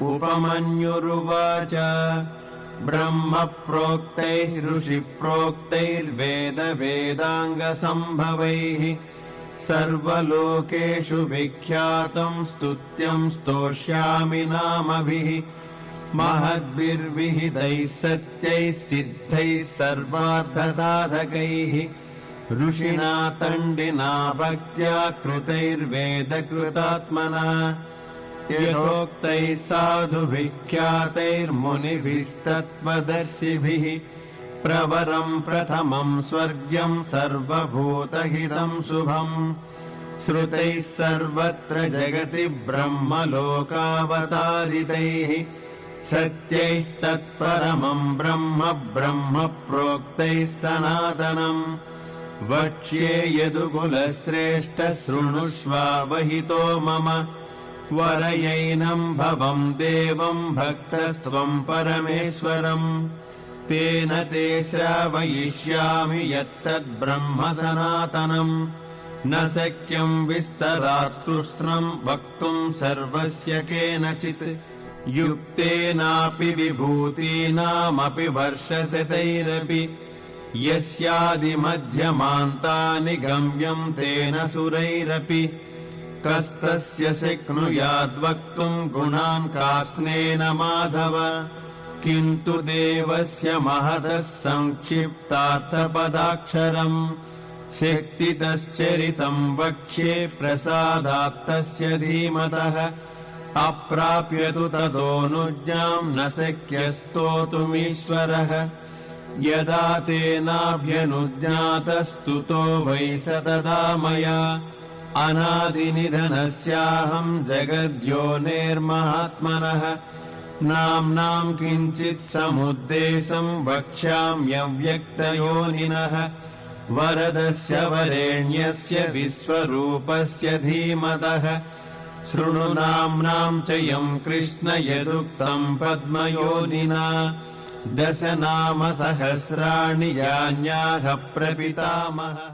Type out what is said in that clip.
उपमन्युरुवाच ब्रह्म प्रोक्तैः ऋषि प्रोक्तैर्वेद वेदाङ्गसम्भवैः सर्वलोकेषु विख्यातम् स्तुत्यम् स्तोष्यामि नामभिः महद्भिर्विहितैः सत्यैः सिद्धैः सर्वार्थसाधकैः ऋषिणा तण्डिना भक्त्या कृतैर्वेदकृतात्मना यथोक्तैः साधुभिख्यातैर्मुनिभिस्तत्त्वदर्शिभिः प्रवरम् प्रथमम् स्वर्ग्यम् सर्वभूतहितम् शुभम् श्रुतैः सर्वत्र जगति ब्रह्मलोकावतारितैः सत्यैः तत्परमम् ब्रह्म ब्रह्म प्रोक्तैः सनातनम् वक्ष्ये यदुकुलश्रेष्ठ शृणुष्वावहितो मम वरयैनम् भवम् देवम् भक्तस्त्वम् परमेश्वरम् तेन ते श्रावयिष्यामि यत्तद्ब्रह्म सनातनम् न शक्यम् विस्तरात् कृत्स्नम् वक्तुम् सर्वस्य केनचित् युक्तेनापि विभूतीनामपि वर्षशतैरपि यस्यादिमध्यमान्तानि गम्यम् तेन सुरैरपि कस्तस्य शक्नुयाद्वक्तुम् गुणान् कार्ष्णेन माधव किन्तु देवस्य महतः संक्षिप्तार्थपदाक्षरम् शक्तितश्चरितम् वक्ष्ये प्रसादात्तस्य धीमतः अप्राप्य तु ततोऽनुज्ञाम् न शक्यस्तोतुमीश्वरः यदा तेनाभ्यनुज्ञातस्तुतो वै स तदा मया अनादिनिधनस्याहम् जगद्योनेर्महात्मनः नाम्नाम् किञ्चित् समुद्देशम् वक्ष्याम्यव्यक्तयोनिनः वरदस्य वरेण्यस्य विश्वरूपस्य धीमतः शृणु नाम्नाम् च यम् कृष्ण यदुक्तम् पद्मयोनिना 10 नाम सहस्राणि यान्याः प्रपितामहः।